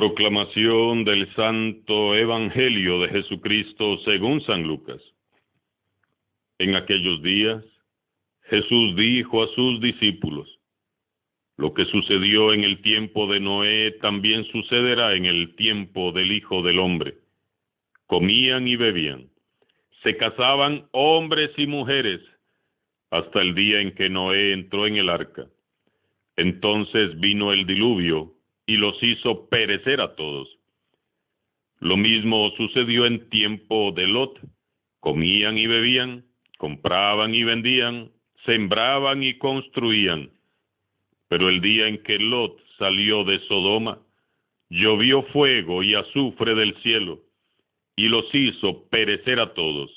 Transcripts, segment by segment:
Proclamación del Santo Evangelio de Jesucristo según San Lucas. En aquellos días, Jesús dijo a sus discípulos: lo que sucedió en el tiempo de Noé también sucederá en el tiempo del Hijo del Hombre. Comían y bebían, se casaban hombres y mujeres, hasta el día en que Noé entró en el arca. Entonces vino el diluvio y los hizo perecer a todos. Lo mismo sucedió en tiempo de Lot. Comían y bebían, compraban y vendían, sembraban y construían. Pero el día en que Lot salió de Sodoma, llovió fuego y azufre del cielo, y los hizo perecer a todos.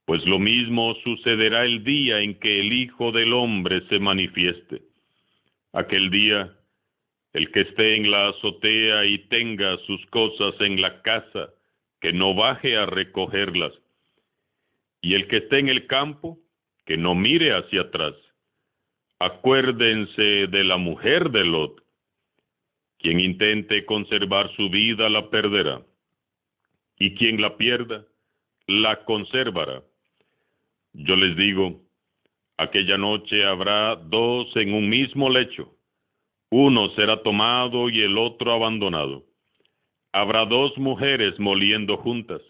Pues lo mismo sucederá el día en que el Hijo del Hombre se manifieste. Aquel día, el que esté en la azotea y tenga sus cosas en la casa, que no baje a recogerlas. Y el que esté en el campo, que no mire hacia atrás. Acuérdense de la mujer de Lot. Quien intente conservar su vida la perderá, y quien la pierda, la conservará. Yo les digo, aquella noche habrá dos en un mismo lecho. Uno será tomado y el otro abandonado. Habrá dos mujeres moliendo juntas.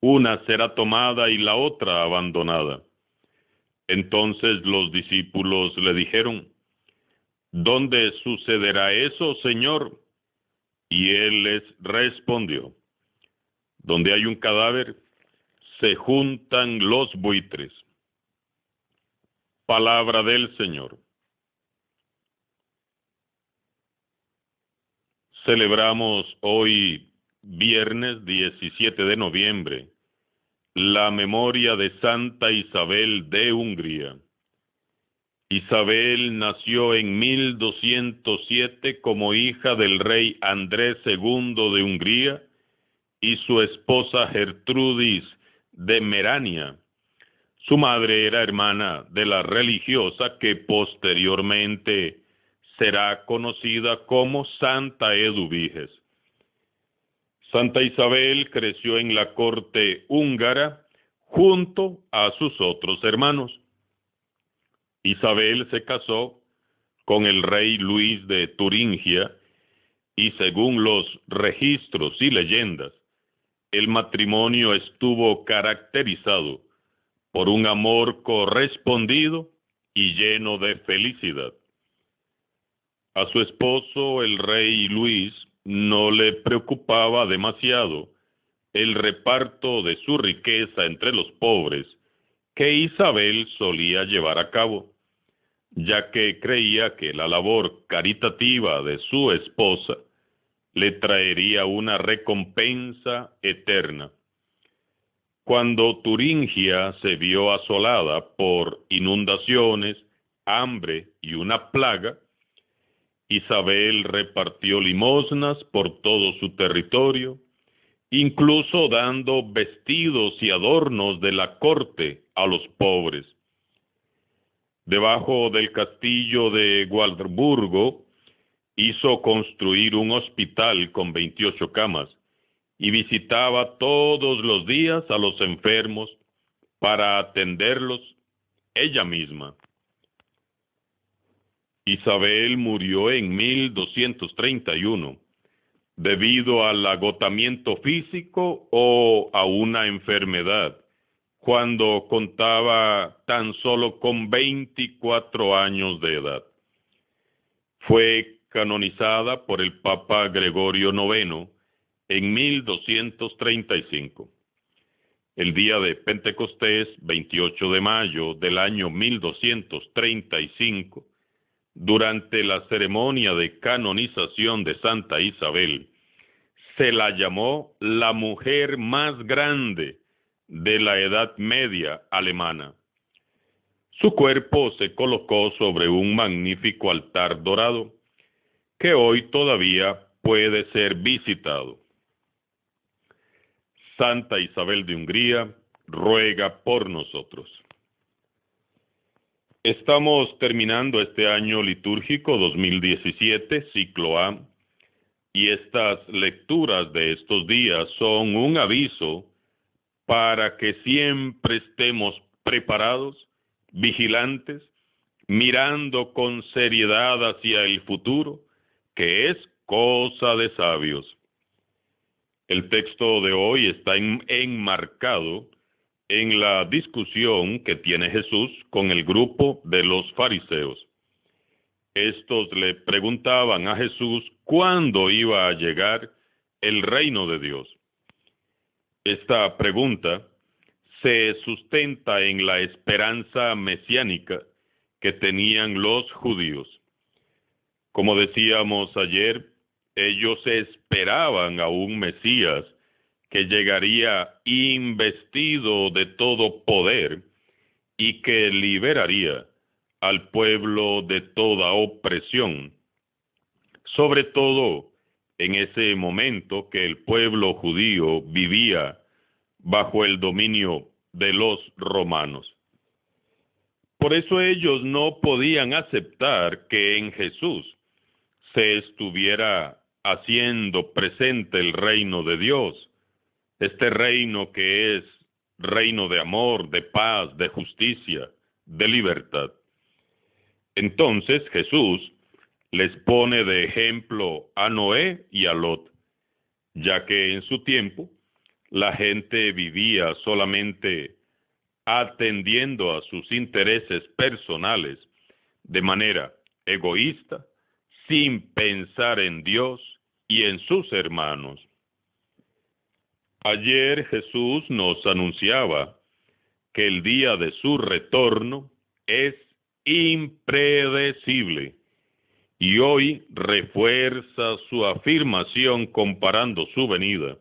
Una será tomada y la otra abandonada. Entonces los discípulos le dijeron: ¿dónde sucederá eso, Señor? Y él les respondió: donde hay un cadáver, se juntan los buitres. Palabra del Señor. Celebramos hoy, viernes 17 de noviembre, la memoria de Santa Isabel de Hungría. Isabel nació en 1207 como hija del rey Andrés II de Hungría y su esposa Gertrudis de Merania. Su madre era hermana de la religiosa que posteriormente será conocida como Santa Eduviges. Santa Isabel creció en la corte húngara junto a sus otros hermanos. Isabel se casó con el rey Luis de Turingia y, según los registros y leyendas, el matrimonio estuvo caracterizado por un amor correspondido y lleno de felicidad. A su esposo, el rey Luis, no le preocupaba demasiado el reparto de su riqueza entre los pobres que Isabel solía llevar a cabo, ya que creía que la labor caritativa de su esposa le traería una recompensa eterna. Cuando Turingia se vio asolada por inundaciones, hambre y una plaga, Isabel repartió limosnas por todo su territorio, incluso dando vestidos y adornos de la corte a los pobres. Debajo del castillo de Waldburgo hizo construir un hospital con 28 camas y visitaba todos los días a los enfermos para atenderlos ella misma. Isabel murió en 1231 debido al agotamiento físico o a una enfermedad, cuando contaba tan solo con 24 años de edad. Fue canonizada por el Papa Gregorio IX en 1235. El día de Pentecostés, 28 de mayo del año 1235, durante la ceremonia de canonización de Santa Isabel, se la llamó la mujer más grande de la Edad Media alemana. Su cuerpo se colocó sobre un magnífico altar dorado, que hoy todavía puede ser visitado. Santa Isabel de Hungría, ruega por nosotros. Estamos terminando este año litúrgico 2017, ciclo A, Y estas lecturas de estos días son un aviso para que siempre estemos preparados, vigilantes, mirando con seriedad hacia el futuro, que es cosa de sabios. El texto de hoy está enmarcado en la discusión que tiene Jesús con el grupo de los fariseos. Estos le preguntaban a Jesús cuándo iba a llegar el reino de Dios. Esta pregunta se sustenta en la esperanza mesiánica que tenían los judíos. Como decíamos ayer, ellos esperaban a un Mesías que llegaría investido de todo poder y que liberaría al pueblo de toda opresión, sobre todo en ese momento que el pueblo judío vivía bajo el dominio de los romanos. Por eso ellos no podían aceptar que en Jesús se estuviera haciendo presente el reino de Dios, este reino que es reino de amor, de paz, de justicia, de libertad. Entonces Jesús les pone de ejemplo a Noé y a Lot, ya que en su tiempo la gente vivía solamente atendiendo a sus intereses personales de manera egoísta, sin pensar en Dios y en sus hermanos. Ayer Jesús nos anunciaba que el día de su retorno es impredecible y hoy refuerza su afirmación comparando su venida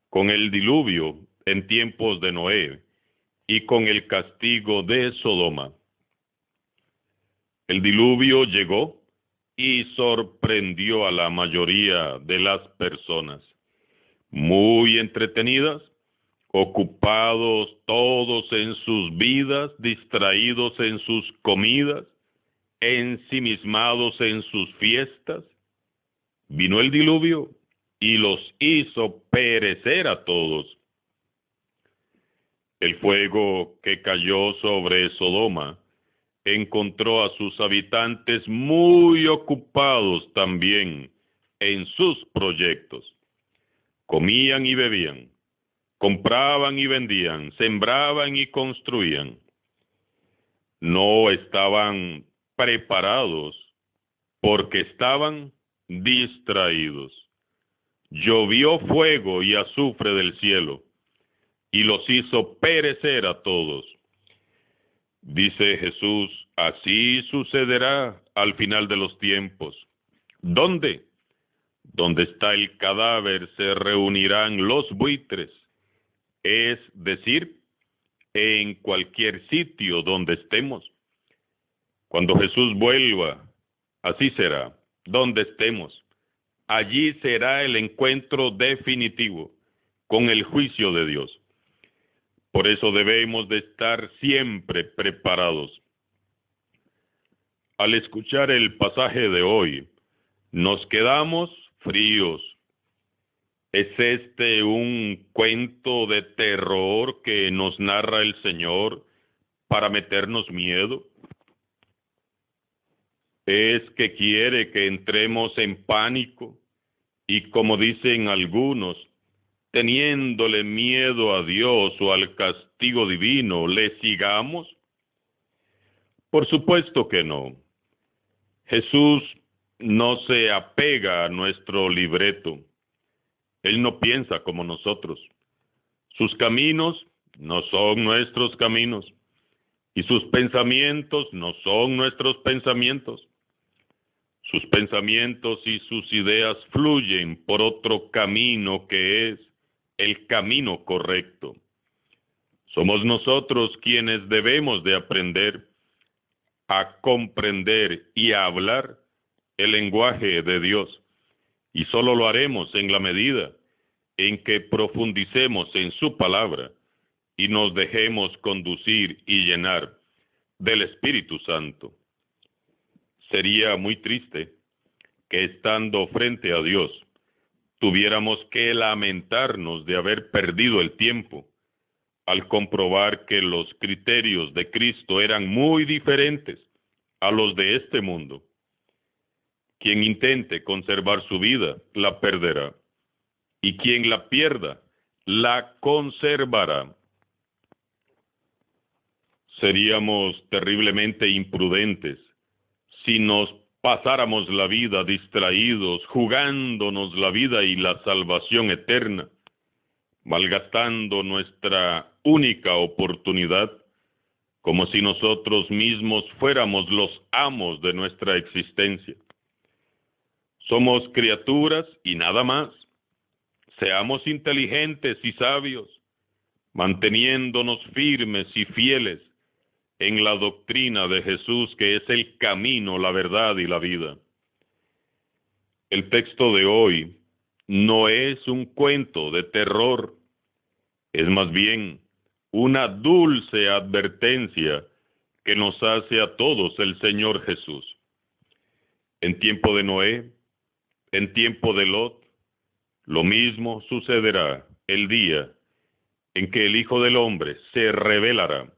con el diluvio en tiempos de Noé y con el castigo de Sodoma. El diluvio llegó y sorprendió a la mayoría de las personas, muy entretenidas, ocupados todos en sus vidas, distraídos en sus comidas, ensimismados en sus fiestas. Vino el diluvio y los hizo perecer a todos. El fuego que cayó sobre Sodoma encontró a sus habitantes muy ocupados también en sus proyectos. Comían y bebían, compraban y vendían, sembraban y construían. No estaban preparados porque estaban distraídos. Llovió fuego y azufre del cielo y los hizo perecer a todos. Dice Jesús, así sucederá al final de los tiempos. ¿Dónde? Donde está el cadáver se reunirán los buitres, es decir, en cualquier sitio donde estemos. Cuando Jesús vuelva, así será, donde estemos. Allí será el encuentro definitivo con el juicio de Dios. Por eso debemos de estar siempre preparados. Al escuchar el pasaje de hoy, nos quedamos fríos. ¿Es este un cuento de terror que nos narra el Señor para meternos miedo? ¿Es que quiere que entremos en pánico y, como dicen algunos, teniéndole miedo a Dios o al castigo divino, le sigamos? Por supuesto que no. Jesús no se apega a nuestro libreto. Él no piensa como nosotros. Sus caminos no son nuestros caminos y sus pensamientos no son nuestros pensamientos. Sus pensamientos y sus ideas fluyen por otro camino que es el camino correcto. Somos nosotros quienes debemos de aprender a comprender y a hablar el lenguaje de Dios, y solo lo haremos en la medida en que profundicemos en su palabra y nos dejemos conducir y llenar del Espíritu Santo. Sería muy triste que estando frente a Dios tuviéramos que lamentarnos de haber perdido el tiempo al comprobar que los criterios de Cristo eran muy diferentes a los de este mundo. Quien intente conservar su vida, la perderá, y quien la pierda, la conservará. Seríamos terriblemente imprudentes si nos pasáramos la vida distraídos, jugándonos la vida y la salvación eterna, malgastando nuestra única oportunidad, como si nosotros mismos fuéramos los amos de nuestra existencia. Somos criaturas y nada más. Seamos inteligentes y sabios, manteniéndonos firmes y fieles en la doctrina de Jesús, que es el camino, la verdad y la vida. El texto de hoy no es un cuento de terror, es más bien una dulce advertencia que nos hace a todos el Señor Jesús. En tiempo de Noé, en tiempo de Lot, lo mismo sucederá el día en que el Hijo del Hombre se revelará.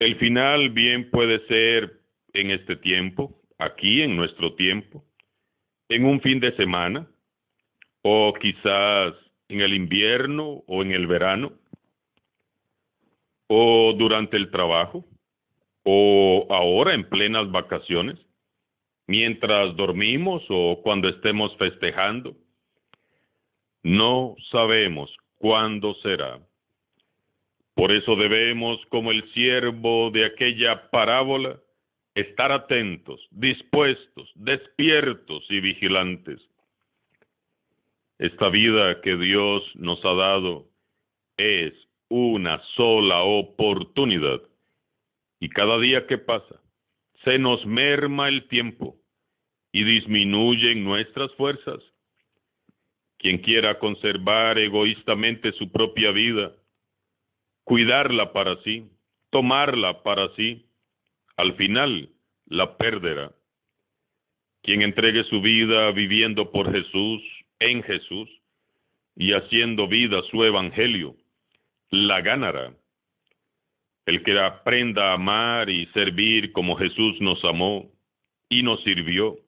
El final bien puede ser en este tiempo, aquí en nuestro tiempo, en un fin de semana, o quizás en el invierno o en el verano, o durante el trabajo, o ahora en plenas vacaciones, mientras dormimos o cuando estemos festejando. No sabemos cuándo será. Por eso debemos, como el siervo de aquella parábola, estar atentos, dispuestos, despiertos y vigilantes. Esta vida que Dios nos ha dado es una sola oportunidad, y cada día que pasa se nos merma el tiempo y disminuyen nuestras fuerzas. Quien quiera conservar egoístamente su propia vida, cuidarla para sí, tomarla para sí, al final la perderá. Quien entregue su vida viviendo por Jesús, en Jesús, y haciendo vida su evangelio, la ganará. El que aprenda a amar y servir como Jesús nos amó y nos sirvió,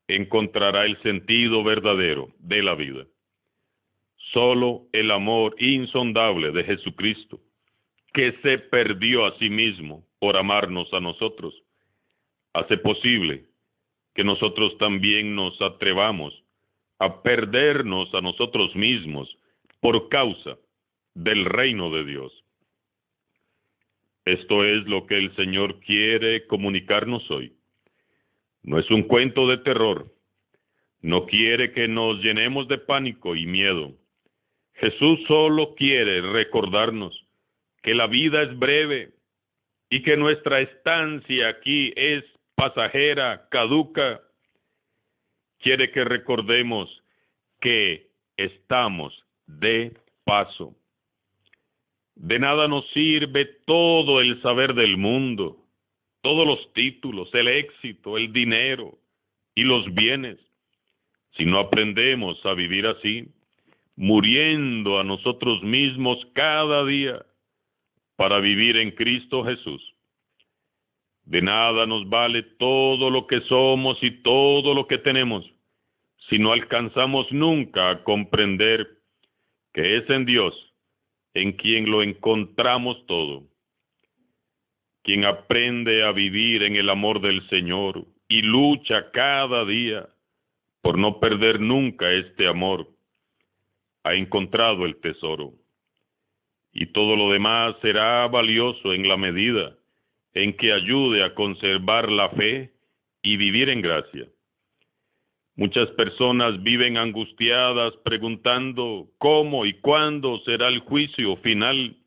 encontrará el sentido verdadero de la vida. Solo el amor insondable de Jesucristo, que se perdió a sí mismo por amarnos a nosotros, hace posible que nosotros también nos atrevamos a perdernos a nosotros mismos por causa del reino de Dios. Esto es lo que el Señor quiere comunicarnos hoy. No es un cuento de terror. No quiere que nos llenemos de pánico y miedo. Jesús solo quiere recordarnos que la vida es breve y que nuestra estancia aquí es pasajera, caduca. Quiere que recordemos que estamos de paso. De nada nos sirve todo el saber del mundo, todos los títulos, el éxito, el dinero y los bienes, si no aprendemos a vivir así, muriendo a nosotros mismos cada día para vivir en Cristo Jesús. De nada nos vale todo lo que somos y todo lo que tenemos si no alcanzamos nunca a comprender que es en Dios en quien lo encontramos todo. Quien aprende a vivir en el amor del Señor y lucha cada día por no perder nunca este amor, ha encontrado el tesoro. Y todo lo demás será valioso en la medida en que ayude a conservar la fe y vivir en gracia. Muchas personas viven angustiadas preguntando cómo y cuándo será el juicio final.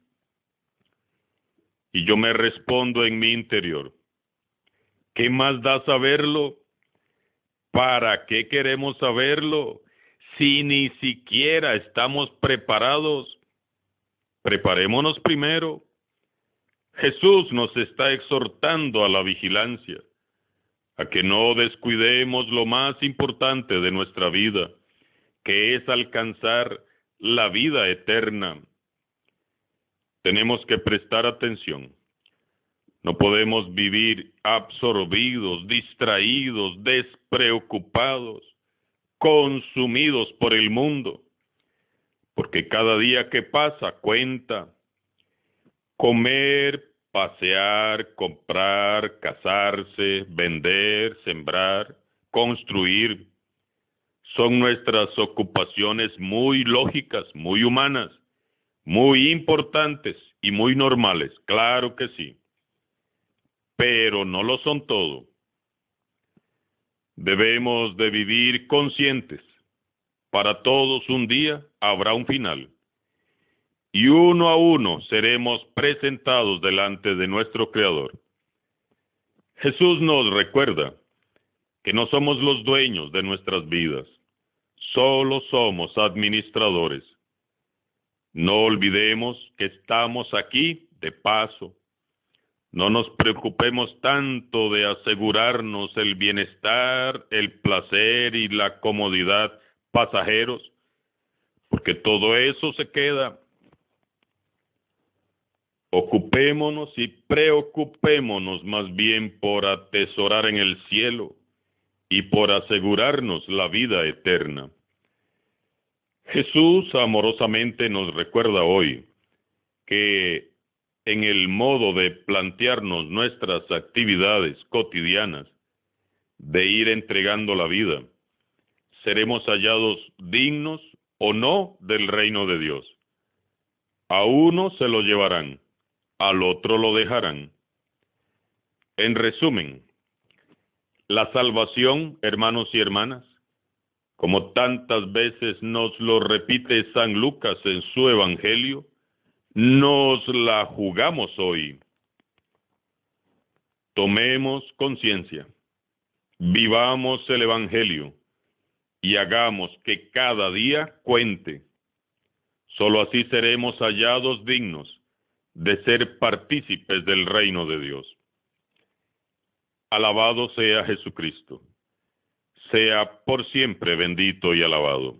Y yo me respondo en mi interior, ¿qué más da saberlo? ¿Para qué queremos saberlo si ni siquiera estamos preparados? Preparémonos primero. Jesús nos está exhortando a la vigilancia, a que no descuidemos lo más importante de nuestra vida, que es alcanzar la vida eterna. Tenemos que prestar atención. No podemos vivir absorbidos, distraídos, despreocupados, consumidos por el mundo, porque cada día que pasa cuenta. Comer, pasear, comprar, casarse, vender, sembrar, construir, son nuestras ocupaciones muy lógicas, muy humanas, muy importantes y muy normales, claro que sí, pero no lo son todo. Debemos de vivir conscientes. Para todos un día habrá un final. Y uno a uno seremos presentados delante de nuestro Creador. Jesús nos recuerda que no somos los dueños de nuestras vidas, solo somos administradores. No olvidemos que estamos aquí de paso. No nos preocupemos tanto de asegurarnos el bienestar, el placer y la comodidad pasajeros, porque todo eso se queda. Ocupémonos y preocupémonos más bien por atesorar en el cielo y por asegurarnos la vida eterna. Jesús amorosamente nos recuerda hoy que en el modo de plantearnos nuestras actividades cotidianas, de ir entregando la vida, seremos hallados dignos o no del reino de Dios. A uno se lo llevarán, al otro lo dejarán. En resumen, la salvación, hermanos y hermanas, como tantas veces nos lo repite San Lucas en su Evangelio, nos la jugamos hoy. Tomemos conciencia, vivamos el Evangelio y hagamos que cada día cuente. Solo así seremos hallados dignos de ser partícipes del reino de Dios. Alabado sea Jesucristo. Sea por siempre bendito y alabado.